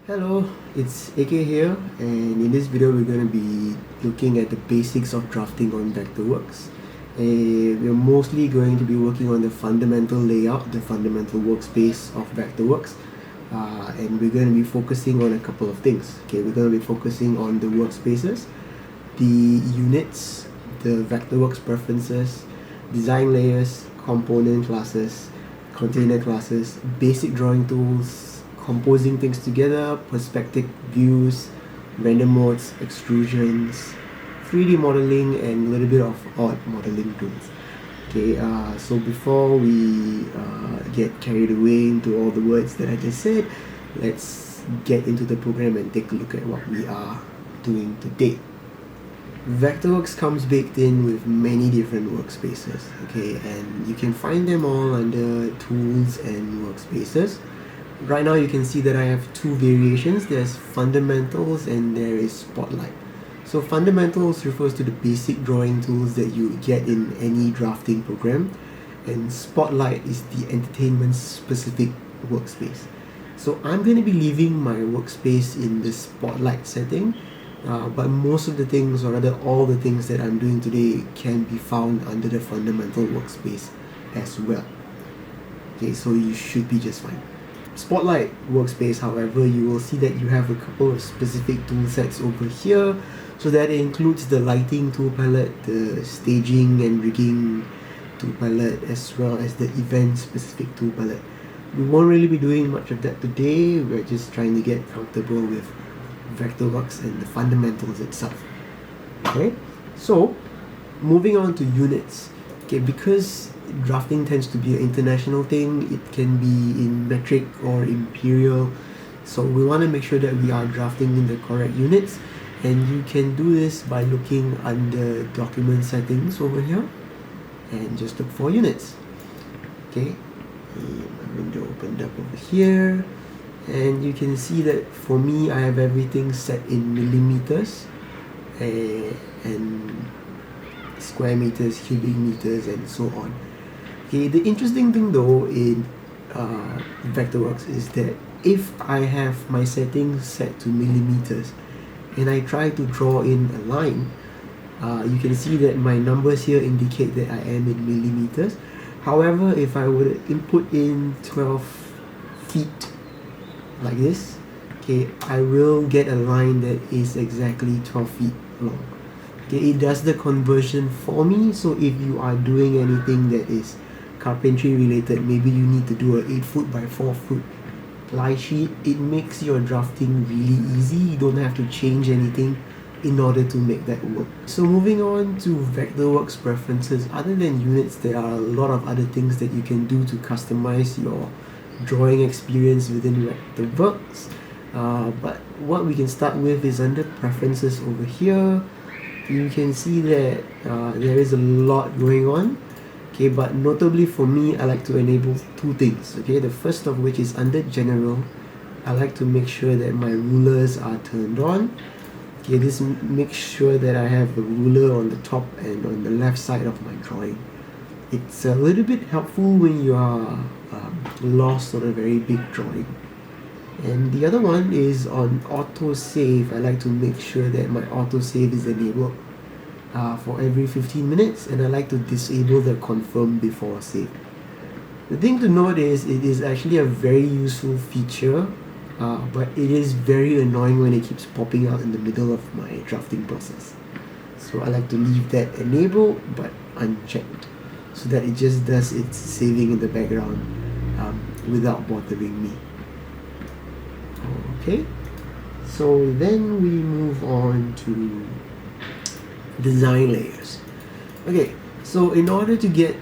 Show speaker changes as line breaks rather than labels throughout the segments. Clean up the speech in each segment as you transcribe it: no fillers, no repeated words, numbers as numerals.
Hello, it's AK here, and in this video we're going to be looking at the basics of drafting on Vectorworks. We're mostly going to be working on the fundamental layout, the fundamental workspace of Vectorworks, and we're going to be focusing on a couple of things. Okay, we're going to be focusing on the workspaces, the units, the Vectorworks preferences, design layers, component classes, container classes, basic drawing tools, composing things together, perspective views, render modes, extrusions, 3D modeling, and a little bit of odd modeling tools. Okay, so before we get carried away into all the words that I just said, let's get into the program and take a look at what we are doing today. Vectorworks comes baked in with many different workspaces, okay, and you can find them all under Tools and Workspaces. Right now you can see that I have two variations. There's Fundamentals and there is Spotlight. So Fundamentals refers to the basic drawing tools that you get in any drafting program, and Spotlight is the entertainment specific workspace. So I'm going to be leaving my workspace in the Spotlight setting, but most of the things, or rather all the things that I'm doing today, can be found under the Fundamental workspace as well. Okay, so you should be just fine. Spotlight workspace, however, you will see that you have a couple of specific tool sets over here. So that includes the lighting tool palette, the staging and rigging tool palette, as well as the event specific tool palette. We won't really be doing much of that today. We're just trying to get comfortable with Vectorworks and the fundamentals itself. Okay, so moving on to units. Okay, because drafting tends to be an international thing, it can be in metric or imperial, so we want to make sure that we are drafting in the correct units, and you can do this by looking under document settings over here and just look for units. Okay, my window opened up over here, and you can see that for me I have everything set in millimeters and square meters, cubic meters, and so on. Okay, the interesting thing though in Vectorworks is that if I have my settings set to millimeters and I try to draw in a line, you can see that my numbers here indicate that I am in millimeters. However, if I were to input in 12 feet like this, okay, I will get a line that is exactly 12 feet long. Okay, it does the conversion for me, so if you are doing anything that is carpentry related, maybe you need to do a 8 foot by 4 foot lie sheet, it makes your drafting really easy. You don't have to change anything in order to make that work. So moving on to Vectorworks preferences, other than units, there are a lot of other things that you can do to customize your drawing experience within Vectorworks. But what we can start with is under preferences over here. You can see that there is a lot going on. Okay, but notably for me, I like to enable two things. Okay, the first of which is under general. I like to make sure that my rulers are turned on. Okay, this makes sure that I have a ruler on the top and on the left side of my drawing. It's a little bit helpful when you are lost on a very big drawing. And the other one is on autosave. I like to make sure that my autosave is enabled for every 15 minutes, and I like to disable the confirm before save. The thing to note is it is actually a very useful feature, but it is very annoying when it keeps popping out in the middle of my drafting process. So I like to leave that enabled but unchecked, so that it just does its saving in the background without bothering me. Okay, so then we move on to design layers. Okay, so in order to get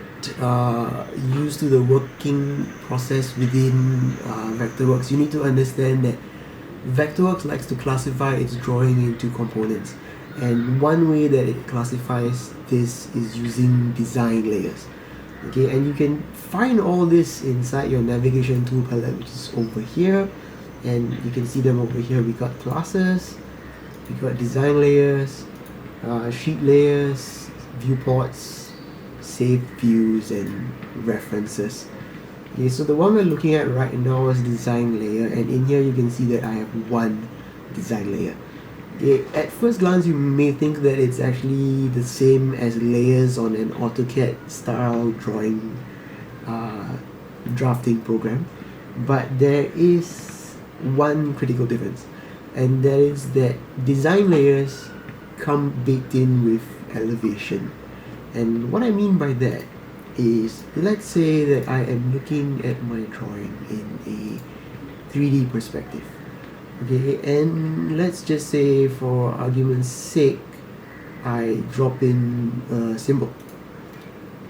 used to the working process within Vectorworks, you need to understand that Vectorworks likes to classify its drawing into components, and one way that it classifies this is using design layers. Okay, and you can find all this inside your navigation tool palette, which is over here, and you can see them over here. We got classes, we got design layers, sheet layers, viewports, saved views, and references. Okay, so the one we're looking at right now is design layer, and in here you can see that I have one design layer. Okay, at first glance you may think that it's actually the same as layers on an AutoCAD style drawing drafting program, but there is one critical difference, and that is that design layers come baked in with elevation. And what I mean by that is, let's say that I am looking at my drawing in a 3D perspective. Okay, and let's just say for argument's sake I drop in a symbol.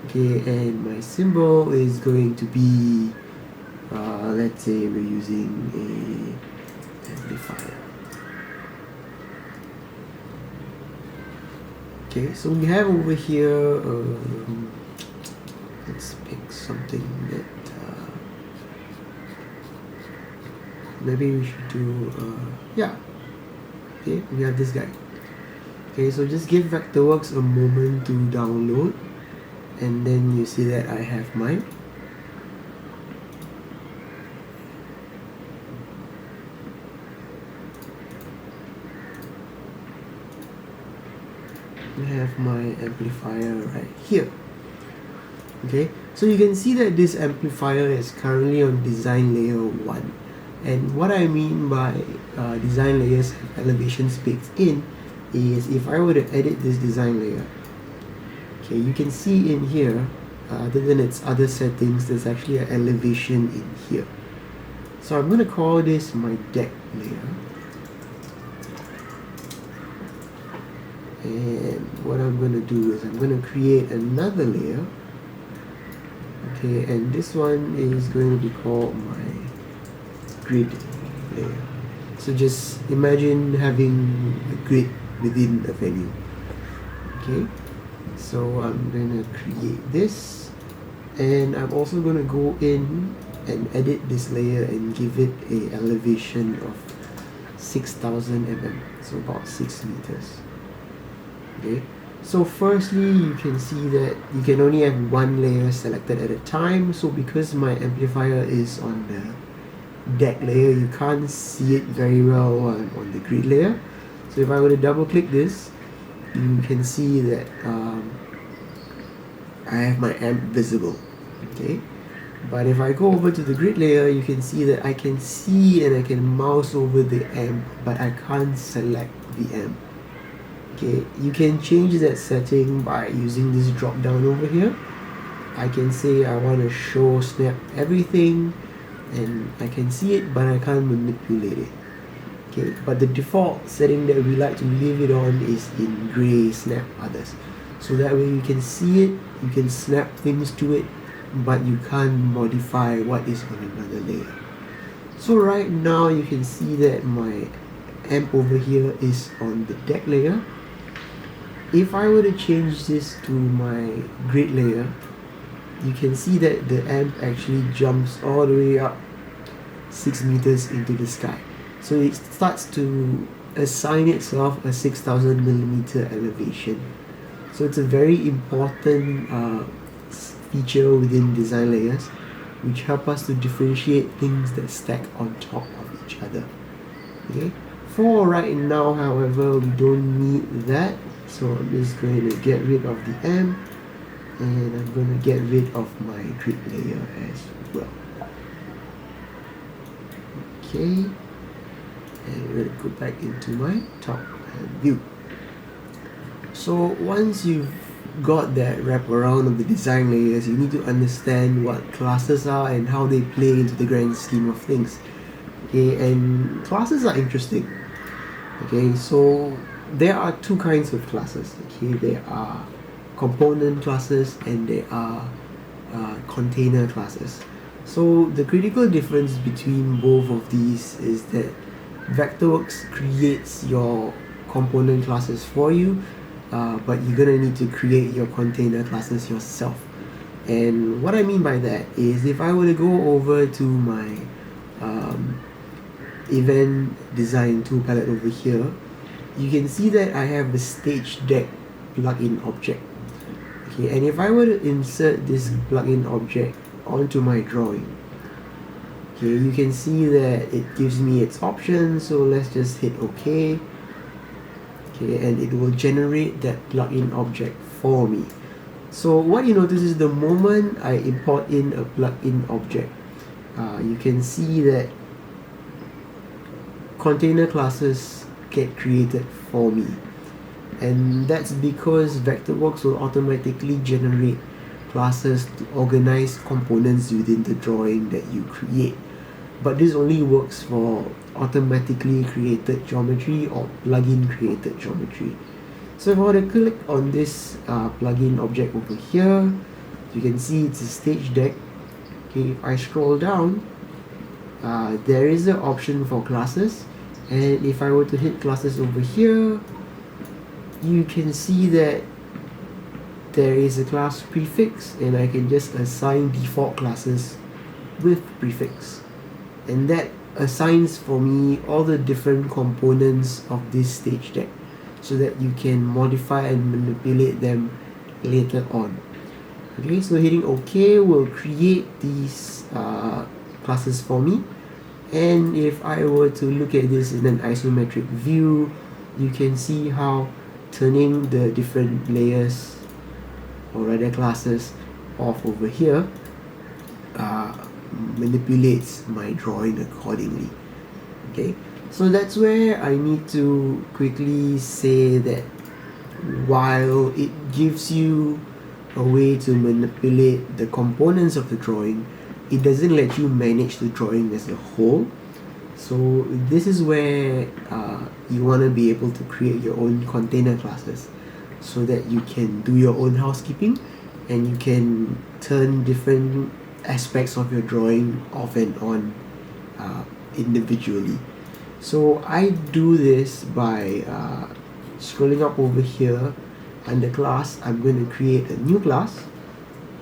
Okay, and my symbol is going to be let's say we're using a amplifier. Okay, so we have over here let's pick something that maybe we should do yeah, okay, we have this guy. Okay, so just give Vectorworks a moment to download, and then you see that I have mine. I have my amplifier right here. Okay, so you can see that this amplifier is currently on design layer 1, and what I mean by design layers have elevations baked in is, if I were to edit this design layer, okay, you can see in here, other than its other settings, there's actually an elevation in here. So I'm going to call this my deck layer, and what I'm going to do is I'm going to create another layer. Okay, and this one is going to be called my grid layer. So just imagine having a grid within a venue. Okay, so I'm going to create this, and I'm also going to go in and edit this layer and give it a elevation of 6,000 mm, so about 6 meters. Okay, so firstly you can see that you can only have one layer selected at a time. So because my amplifier is on the deck layer, you can't see it very well on the grid layer. So if I were to double click this, you can see that I have my amp visible. Okay, but if I go over to the grid layer, you can see that I can see and I can mouse over the amp, but I can't select the amp. Okay, you can change that setting by using this drop down over here. I can say I want to show snap everything, and I can see it but I can't manipulate it. Okay, but the default setting that we like to leave it on is in gray snap others, so that way you can see it, you can snap things to it, but you can't modify what is on another layer. So right now you can see that my amp over here is on the deck layer. If I were to change this to my grid layer, you can see that the amp actually jumps all the way up 6 meters into the sky. So it starts to assign itself a 6,000 millimeter elevation. So it's a very important feature within design layers, which help us to differentiate things that stack on top of each other. Okay, for right now, however, we don't need that. So I'm just going to get rid of the amp, and I'm going to get rid of my grid layer as well. Okay, and we're going to go back into my top view. So once you've got that wraparound of the design layers, you need to understand what classes are and how they play into the grand scheme of things. Okay, and classes are interesting. Okay, so there are two kinds of classes. Okay, there are component classes and there are container classes. So the critical difference between both of these is that Vectorworks creates your component classes for you, but you're gonna need to create your container classes yourself. And what I mean by that is, if I were to go over to my event design tool palette over here, you can see that I have the stage deck plugin object. Okay, and if I were to insert this plugin object onto my drawing. Okay, you can see that it gives me its options, so let's just hit OK. Okay, and it will generate that plugin object for me. So what you notice is the moment I import in a plugin object, you can see that container classes get created for me, and that's because Vectorworks will automatically generate classes to organize components within the drawing that you create. But this only works for automatically created geometry or plugin created geometry. So if I were to click on this plugin object over here, you can see it's a stage deck. Okay, if I scroll down, there is an option for classes, and if I were to hit classes over here, you can see that there is a class prefix, and I can just assign default classes with prefix, and that assigns for me all the different components of this stage deck so that you can modify and manipulate them later on. Okay, so hitting OK will create these classes for me, and if I were to look at this in an isometric view, you can see how turning the different layers, or rather classes, off over here manipulates my drawing accordingly. Okay, so that's where I need to quickly say that while it gives you a way to manipulate the components of the drawing, it doesn't let you manage the drawing as a whole. So this is where you want to be able to create your own container classes so that you can do your own housekeeping and you can turn different aspects of your drawing off and on individually. So I do this by scrolling up over here under class. I'm going to create a new class,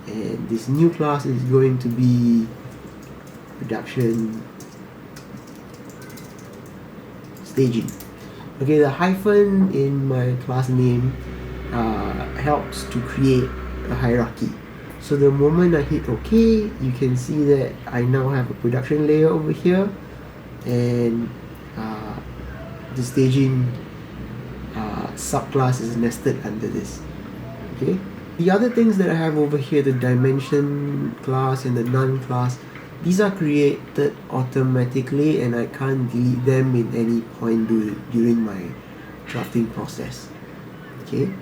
and this new class is going to be production staging. Okay, the hyphen in my class name helps to create a hierarchy. So the moment I hit OK, you can see that I now have a production layer over here, and the staging subclass is nested under this. Okay, the other things that I have over here, the dimension class and the none class, these are created automatically and I can't delete them in any point during my drafting process. Okay,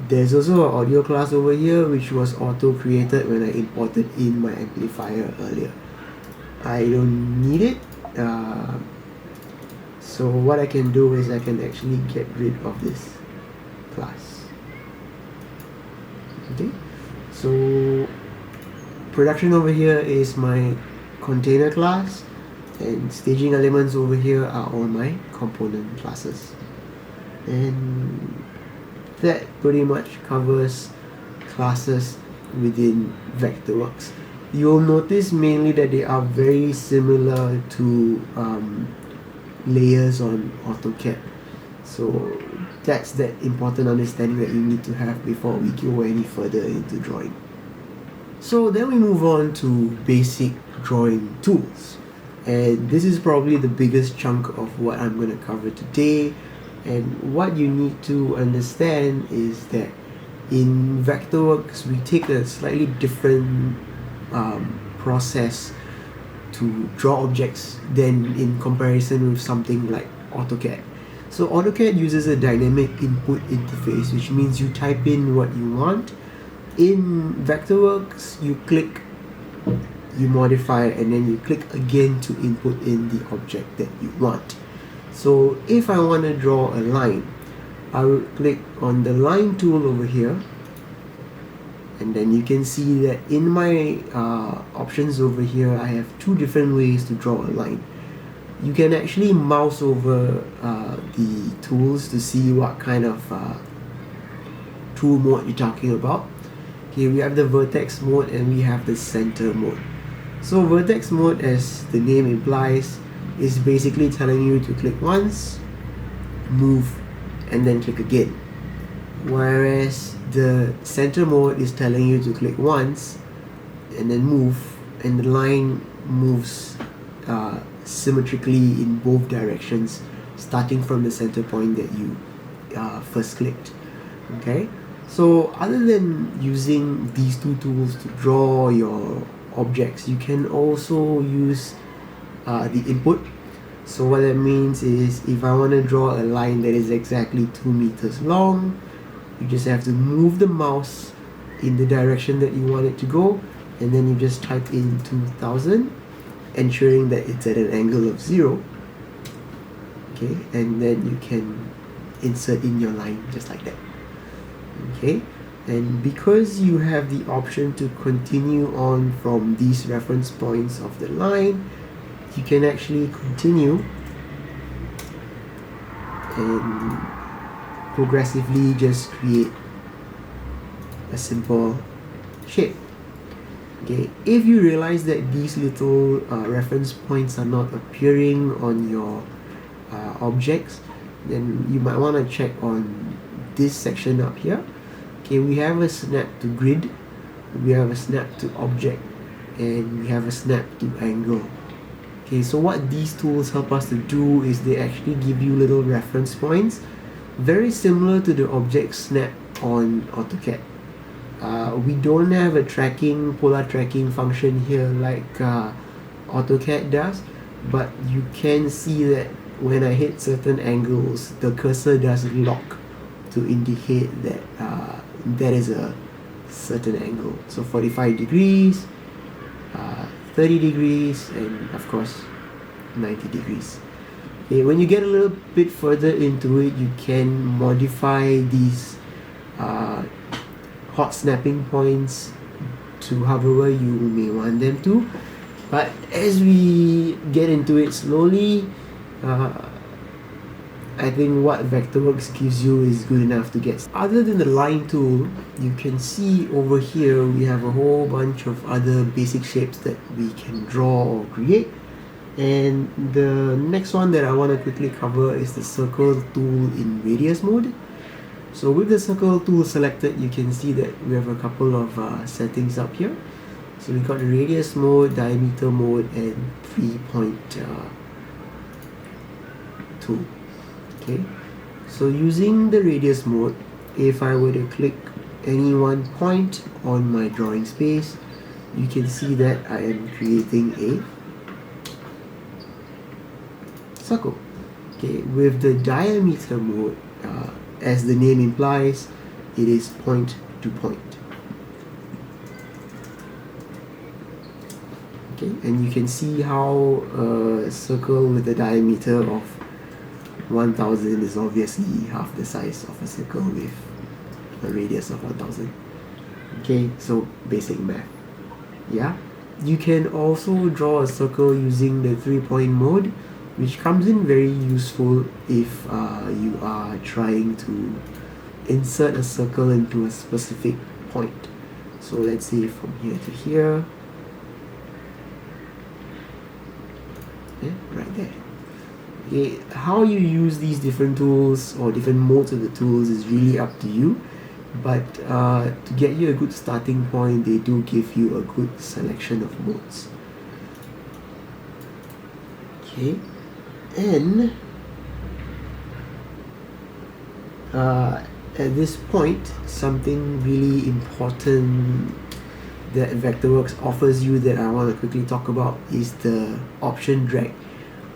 there's also an audio class over here which was auto created when I imported in my amplifier earlier. I don't need it, so what I can do is I can actually get rid of this class. Okay, so production over here is my container class, and staging elements over here are all my component classes, and that pretty much covers classes within Vectorworks. You'll notice mainly that they are very similar to layers on AutoCAD. So that's that important understanding that you need to have before we go any further into drawing. So then we move on to basic drawing tools, and this is probably the biggest chunk of what I'm going to cover today. And what you need to understand is that in Vectorworks we take a slightly different process to draw objects than in comparison with something like AutoCAD. So AutoCAD uses a dynamic input interface, which means you type in what you want. In Vectorworks, you click, you modify, and then you click again to input in the object that you want. So if I want to draw a line, I will click on the line tool over here, and then you can see that in my options over here I have two different ways to draw a line. You can actually mouse over the tools to see what kind of tool mode you're talking about. Okay, we have the vertex mode and we have the center mode. So vertex mode, as the name implies, is basically telling you to click once, move, and then click again. Whereas the center mode is telling you to click once and then move, and the line moves symmetrically in both directions, starting from the center point that you first clicked. Okay, so other than using these two tools to draw your objects, you can also use the input. So what that means is, if I want to draw a line that is exactly 2 meters long, you just have to move the mouse in the direction that you want it to go, and then you just type in 2000, ensuring that it's at an angle of 0. Okay, and then you can insert in your line just like that. Okay, and because you have the option to continue on from these reference points of the line, you can actually continue and progressively just create a simple shape. Okay, if you realize that these little reference points are not appearing on your objects, then you might want to check on this section up here. Okay, we have a snap to grid, we have a snap to object, and we have a snap to angle. Okay, so what these tools help us to do is they actually give you little reference points, very similar to the object snap on AutoCAD. We don't have a polar tracking function here like AutoCAD does, but you can see that when I hit certain angles, the cursor does lock to indicate that that is a certain angle. So 45 degrees, 30 degrees, and of course 90 degrees. Okay, when you get a little bit further into it, you can modify these hot snapping points to however you may want them to. But as we get into it slowly, I think what Vectorworks gives you is good enough to get. Other than the line tool, you can see over here we have a whole bunch of other basic shapes that we can draw or create. And the next one that I want to quickly cover is the circle tool in radius mode. So with the circle tool selected, you can see that we have a couple of settings up here. So we got the radius mode, diameter mode, and 3-point tool. Okay, so using the radius mode, if I were to click any one point on my drawing space, you can see that I am creating a circle. Okay, with the diameter mode, as the name implies, it is point to point. Okay, and you can see how a circle with a diameter of 1000 is obviously half the size of a circle with a radius of 1000. Okay, so basic math. Yeah, you can also draw a circle using the 3-point mode, which comes in very useful if you are trying to insert a circle into a specific point. So let's say from here to here. Yeah, right there. Okay, how you use these different tools or different modes of the tools is really up to you, but to get you a good starting point, they do give you a good selection of modes. Okay, and at this point, something really important that Vectorworks offers you that I want to quickly talk about is the option drag.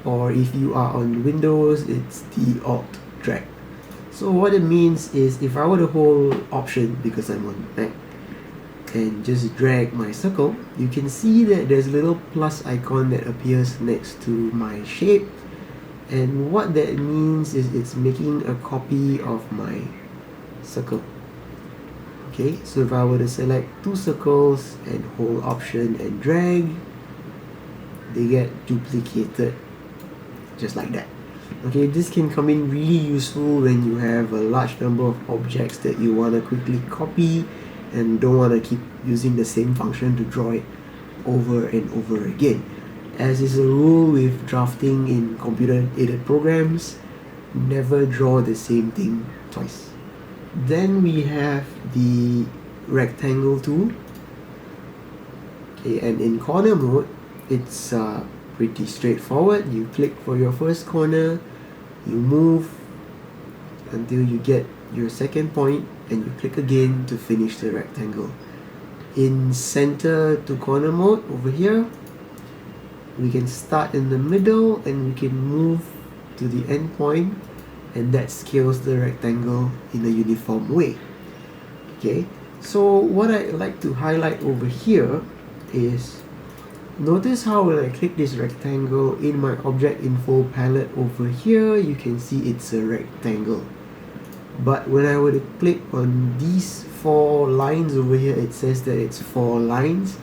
Or if you are on Windows, it's the Alt drag. So what it means is, if I were to hold Option, because I'm on Mac, and just drag my circle, you can see that there's a little plus icon that appears next to my shape, and what that means is it's making a copy of my circle. Okay, so if I were to select two circles and hold Option and drag, they get duplicated just like that. Okay, this can come in really useful when you have a large number of objects that you want to quickly copy and don't want to keep using the same function to draw it over and over again. As is a rule with drafting in computer-aided programs, never draw the same thing twice. Then we have the rectangle tool. Okay, and in corner mode, it's pretty straightforward. You click for your first corner, you move until you get your second point, and you click again to finish the rectangle. In center to corner mode over here, we can start in the middle and we can move to the end point, and that scales the rectangle in a uniform way. Okay, so what I like to highlight over here is, notice how when I click this rectangle in my object info palette over here, you can see it's a rectangle. But when I were to click on these 4 lines over here, it says that it's 4 lines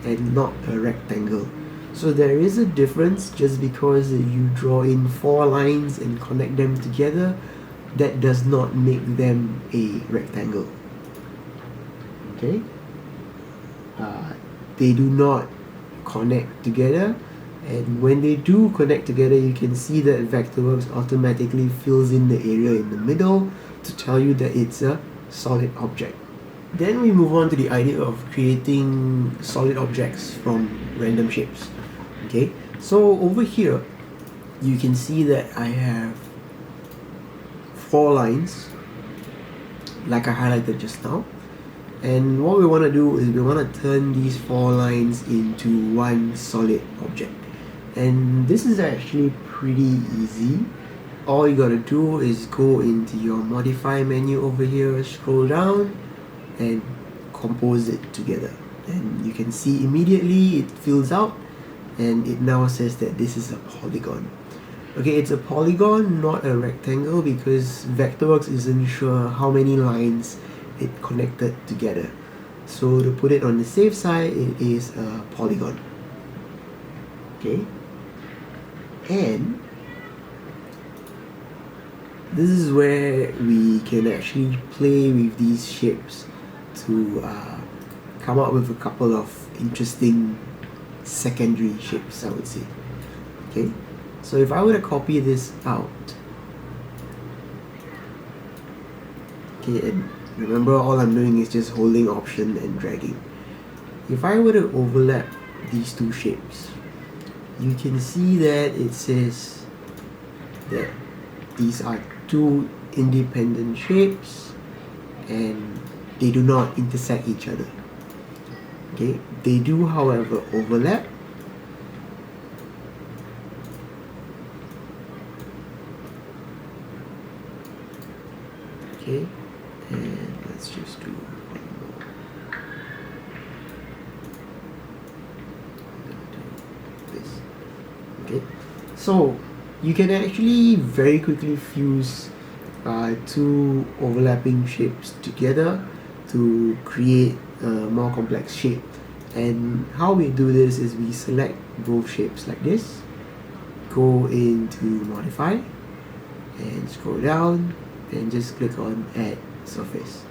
and not a rectangle. So there is a difference. Just because you draw in 4 lines and connect them together, that does not make them a rectangle. Okay? They do not connect together, and when they do connect together, you can see that Vectorworks automatically fills in the area in the middle to tell you that it's a solid object. Then we move on to the idea of creating solid objects from random shapes. Okay, so over here you can see that I have 4 lines like I highlighted just now, and what we want to do is we want to turn these 4 lines into one solid object. And this is actually pretty easy. All you gotta do is go into your modify menu over here, scroll down and compose it together, and you can see immediately it fills out and it now says that this is a polygon. Okay, it's a polygon, not a rectangle, because Vectorworks isn't sure how many lines it connected together. So to put it on the safe side, it is a polygon. Okay, and this is where we can actually play with these shapes to come up with a couple of interesting secondary shapes, I would say. Okay, so if I were to copy this out, okay, and remember all I'm doing is just holding Option and dragging. If I were to overlap these 2 shapes, you can see that it says that these are 2 independent shapes and they do not intersect each other. Okay, they do however overlap. Okay, and let's just do one more. This. Okay, so you can actually very quickly fuse 2 overlapping shapes together to create a more complex shape. And how we do this is we select both shapes like this, go into modify and scroll down and just click on add surface.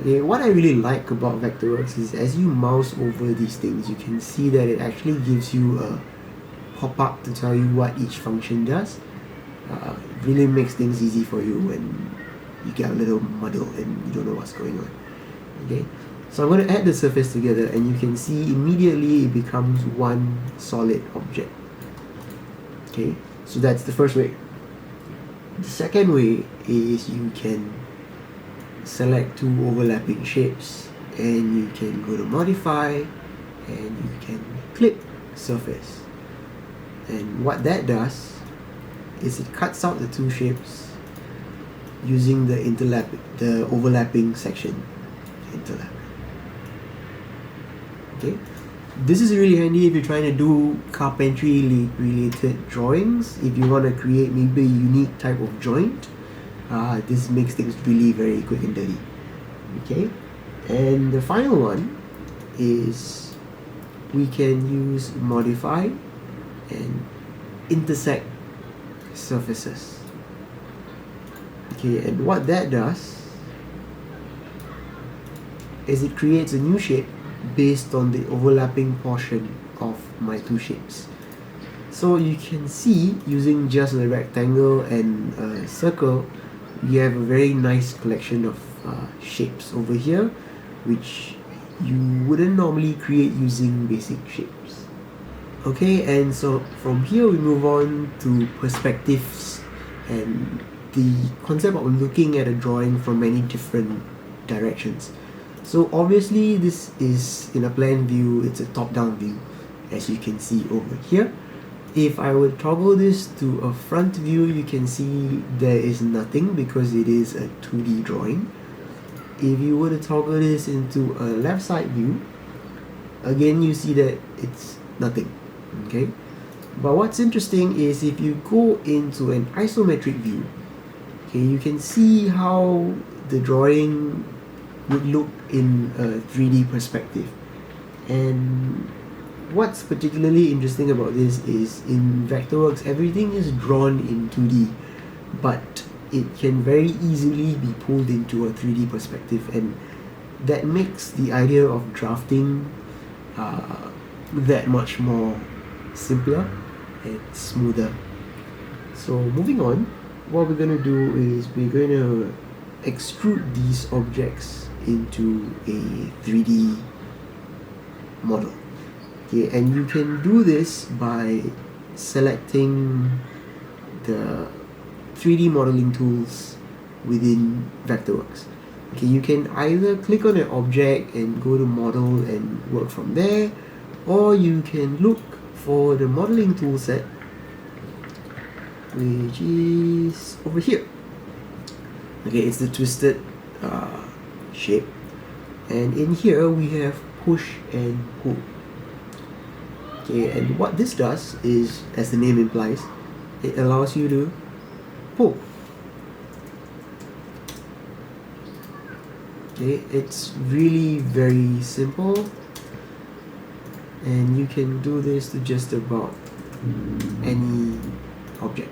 Okay, what I really like about Vectorworks is as you mouse over these things, you can see that it actually gives you a pop-up to tell you what each function does. It really makes things easy for you when you get a little muddled and you don't know what's going on. Okay, so I'm going to add the surface together, and you can see immediately it becomes one solid object. Okay, so that's the first way. The second way is you can select 2 overlapping shapes and you can go to modify and you can click surface, and what that does is it cuts out the 2 shapes using the overlapping section. Interlap. Okay, this is really handy if you're trying to do carpentry related drawings. If you want to create maybe a unique type of joint, this makes things really very quick and dirty. Okay, and the final one is we can use modify and intersect surfaces. Okay, and what that does is it creates a new shape based on the overlapping portion of my 2 shapes. So you can see, using just a rectangle and a circle, we have a very nice collection of shapes over here, which you wouldn't normally create using basic shapes. Okay, and so from here we move on to perspectives and the concept of looking at a drawing from many different directions. So obviously this is in a plan view, it's a top-down view, as you can see over here. If I would toggle this to a front view, you can see there is nothing because it is a 2D drawing. If you were to toggle this into a left side view, again you see that it's nothing. Okay, but what's interesting is if you go into an isometric view, okay, you can see how the drawing would look in a 3D perspective. And what's particularly interesting about this is in Vectorworks everything is drawn in 2D, but it can very easily be pulled into a 3D perspective, and that makes the idea of drafting that much more simpler and smoother. So moving on, what we're going to do is we're going to extrude these objects into a 3D model. Okay, and you can do this by selecting the 3D modeling tools within Vectorworks. Okay, you can either click on an object and go to model and work from there, or you can look for the modeling toolset, which is over here. Okay, it's the twisted shape, and in here we have push and pull. Okay, and what this does is, as the name implies, it allows you to pull. Okay, it's really very simple, and you can do this to just about any object.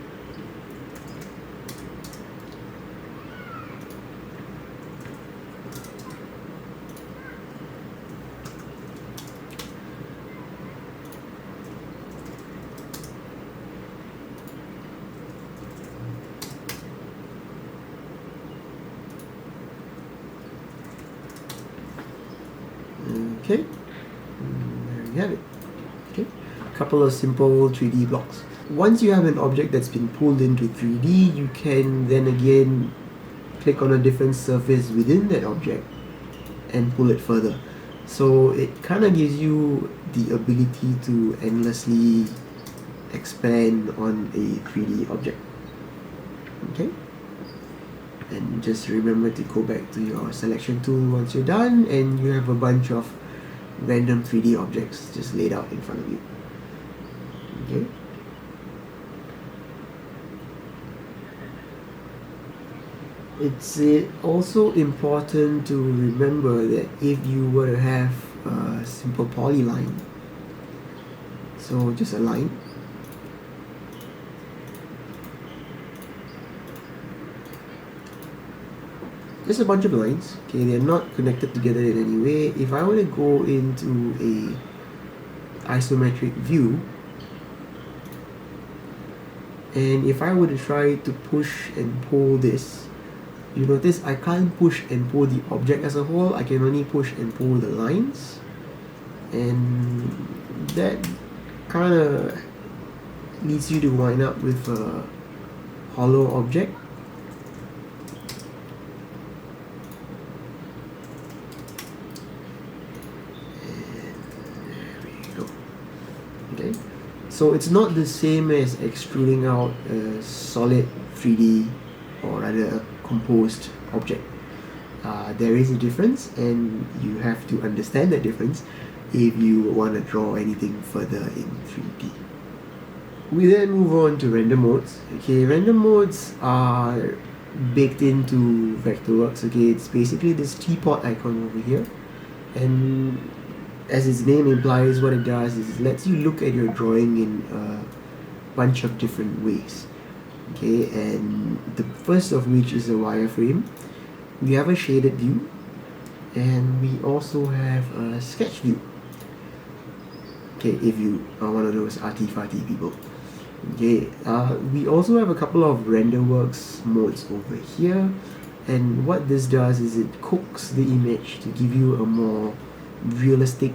Okay, there you have it. Okay, a couple of simple 3D blocks. Once you have an object that's been pulled into 3D, you can then again click on a different surface within that object and pull it further. So it kind of gives you the ability to endlessly expand on a 3D object. Okay, and just remember to go back to your selection tool once you're done, and you have a bunch of random 3D objects just laid out in front of you. Okay. It's also important to remember that if you were to have a simple polyline, so just a line, just a bunch of lines, okay, they're not connected together in any way. If I were to go into a isometric view, and if I were to try to push and pull this, you notice I can't push and pull the object as a whole, I can only push and pull the lines, and that kind of leads you to wind up with a hollow object. Okay, so it's not the same as extruding out a solid 3D or rather a composed object. There is a difference, and you have to understand that difference if you want to draw anything further in 3D. We then move on to render modes. Okay, render modes are baked into Vectorworks. Okay, it's basically this teapot icon over here, and as its name implies, what it does is it lets you look at your drawing in a bunch of different ways. Okay, and the first of which is a wireframe. We have a shaded view, and we also have a sketch view. Okay, if you are one of those arty-farty people. Okay, we also have a couple of RenderWorks modes over here, and what this does is it cooks the image to give you a more realistic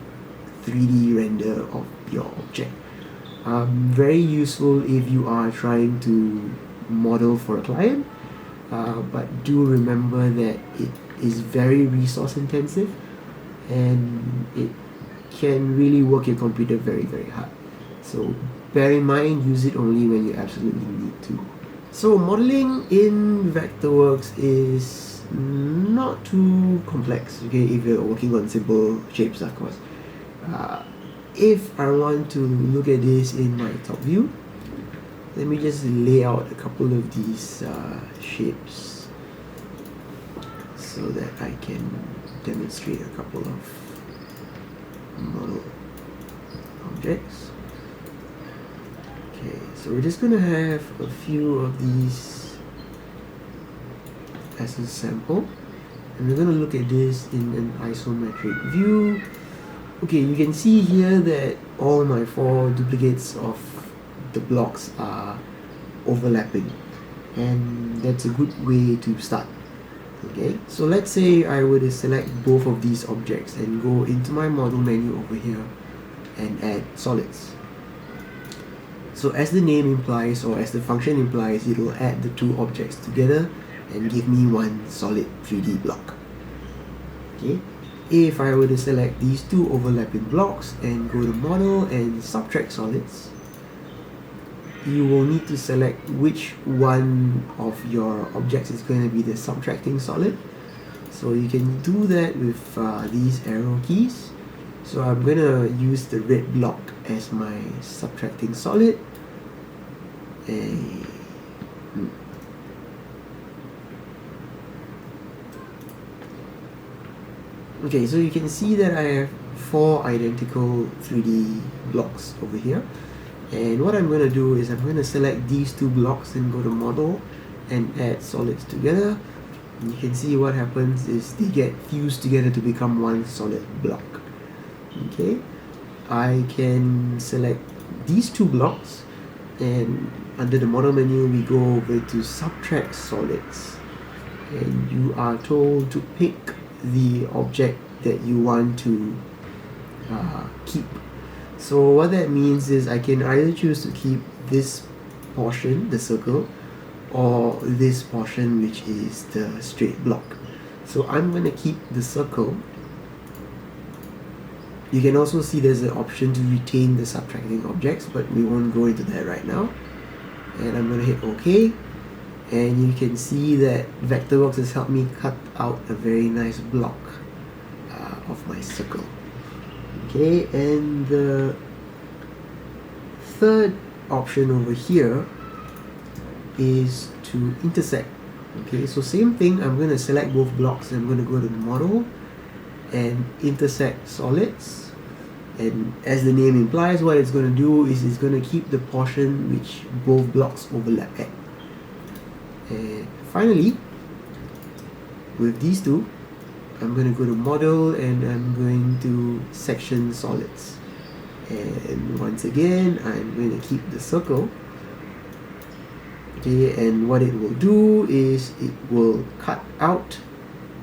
3D render of your object. Very useful if you are trying to model for a client, but do remember that it is very resource intensive and it can really work your computer very hard. So bear in mind, use it only when you absolutely need to. So modeling in Vectorworks is not too complex, okay, if you're working on simple shapes, of course. If I want to look at this in my top view, let me just lay out a couple of these shapes so that I can demonstrate a couple of model objects. Okay, so we're just going to have a few of these as a sample, and we're going to look at this in an isometric view. Okay, you can see here that all my 4 duplicates of the blocks are overlapping, and that's a good way to start. Okay, so let's say I were to select both of these objects and go into my model menu over here and add solids. So as the name implies, or as the function implies, it will add the 2 objects together and give me one solid 3D block. Okay, if I were to select these 2 overlapping blocks and go to model and subtract solids, you will need to select which one of your objects is going to be the subtracting solid. So you can do that with these arrow keys. So I'm going to use the red block as my subtracting solid. Okay, so you can see that I have 4 identical 3D blocks over here. And what I'm going to do is I'm going to select these 2 blocks and go to model and add solids together. And you can see what happens is they get fused together to become one solid block. Okay, I can select these 2 blocks, and under the model menu we go over to subtract solids, and you are told to pick the object that you want to keep. So what that means is I can either choose to keep this portion, the circle, or this portion, which is the straight block. So I'm going to keep the circle. You can also see there's an option to retain the subtracting objects, but we won't go into that right now. And I'm going to hit OK, and you can see that Vectorworks has helped me cut out a very nice block of my circle. Okay, and the third option over here is to intersect. Okay, so same thing, I'm going to select both blocks, and I'm going to go to model and intersect solids, and as the name implies, what it's going to do is it's going to keep the portion which both blocks overlap at. And finally, with these 2, I'm going to go to model and I'm going to section solids, and once again I'm going to keep the circle. Okay, and what it will do is it will cut out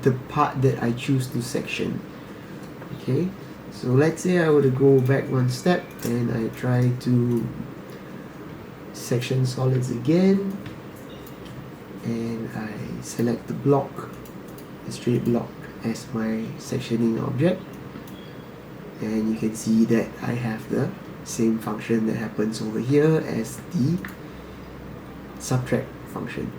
the part that I choose to section. Okay, so let's say I were to go back one step and I try to section solids again, and I select the block, the straight block, as my sectioning object, and you can see that I have the same function that happens over here as the subtract function.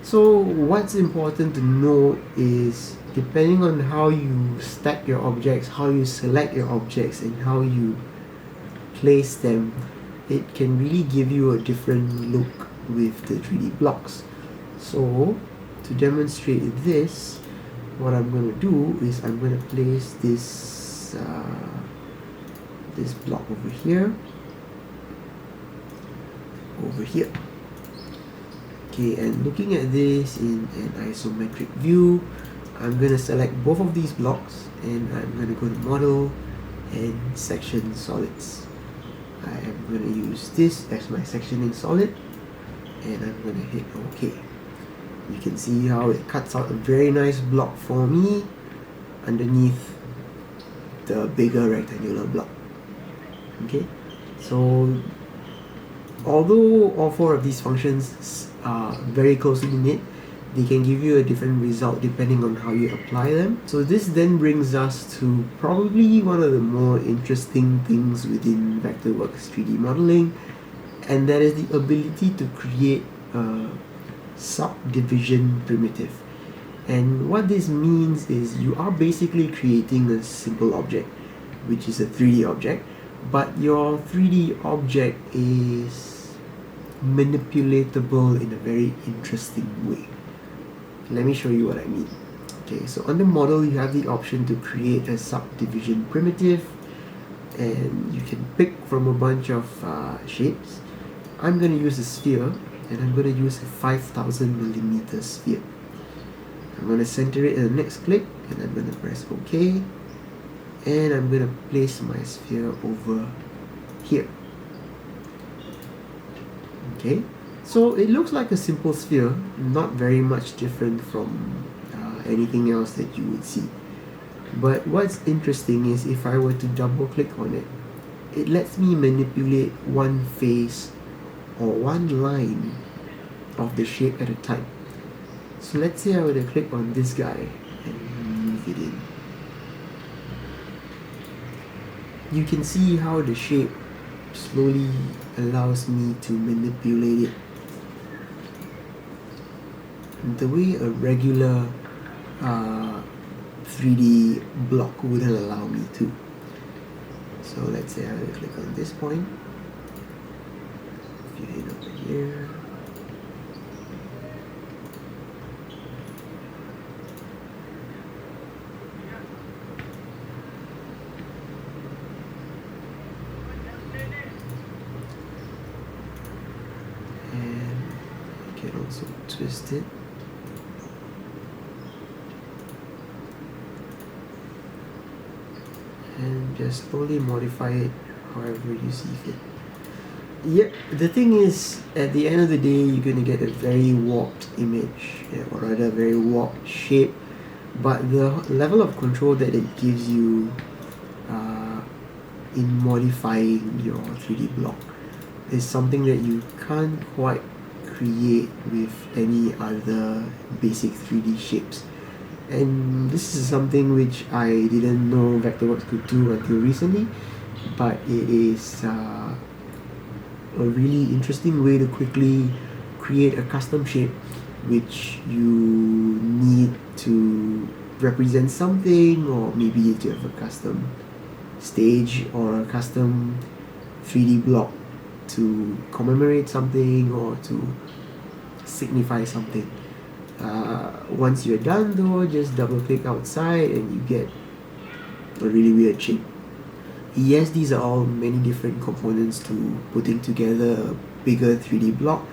So what's important to know is, depending on how you stack your objects, how you select your objects, and how you place them, it can really give you a different look with the 3D blocks. So to demonstrate this, what I'm going to do is I'm going to place this this block over here. Okay, and looking at this in an isometric view, I'm going to select both of these blocks, and I'm going to go to model and section solids. I am going to use this as my sectioning solid, and I'm going to hit OK. You can see how it cuts out a very nice block for me underneath the bigger rectangular block. Okay, so although all four of these functions are very closely knit, they can give you a different result depending on how you apply them. So this then brings us to probably one of the more interesting things within Vectorworks 3D modeling, and that is the ability to create a subdivision primitive. And what this means is you are basically creating a simple object, which is a 3D object, but your 3D object is manipulatable in a very interesting way. Let me show you what I mean. Okay, so on the model you have the option to create a subdivision primitive, and you can pick from a bunch of shapes. I'm going to use a sphere, and I'm going to use a 5000mm sphere. I'm going to center it in the next click, and I'm going to press OK, and I'm going to place my sphere over here. Okay, so it looks like a simple sphere, not very much different from anything else that you would see. But what's interesting is if I were to double click on it, it lets me manipulate one face or one line of the shape at a time. So let's say I were to click on this guy and move it in. You can see how the shape slowly allows me to manipulate it the way a regular 3D block wouldn't allow me to. So let's say I will click on this point, view it over here, and I can also twist it. And just slowly modify it however you see fit. Yep, the thing is, at the end of the day, you're going to get a very warped image, or rather a very warped shape, but the level of control that it gives you in modifying your 3D block is something that you can't quite create with any other basic 3D shapes. And this is something which I didn't know Vectorworks could do until recently, but it is a really interesting way to quickly create a custom shape which you need to represent something, or maybe to have a custom stage or a custom 3D block to commemorate something or to signify something. Once you're done though, just double click outside and you get a really weird shape. Yes, these are all many different components to putting together a bigger 3D block,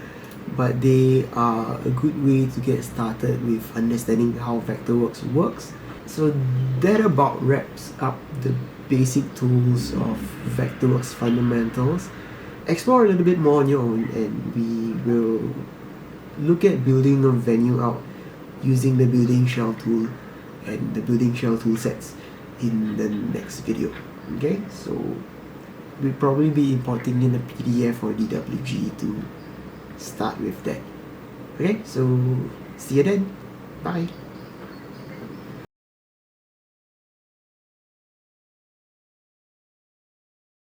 but they are a good way to get started with understanding how Vectorworks works. So that about wraps up the basic tools of Vectorworks Fundamentals. Explore a little bit more on your own, and we will look at building a venue out using the building shell tool and the building shell tool sets in the next video. Okay, so we'll probably be importing in a PDF or DWG to start with that. Okay, so see you then. Bye.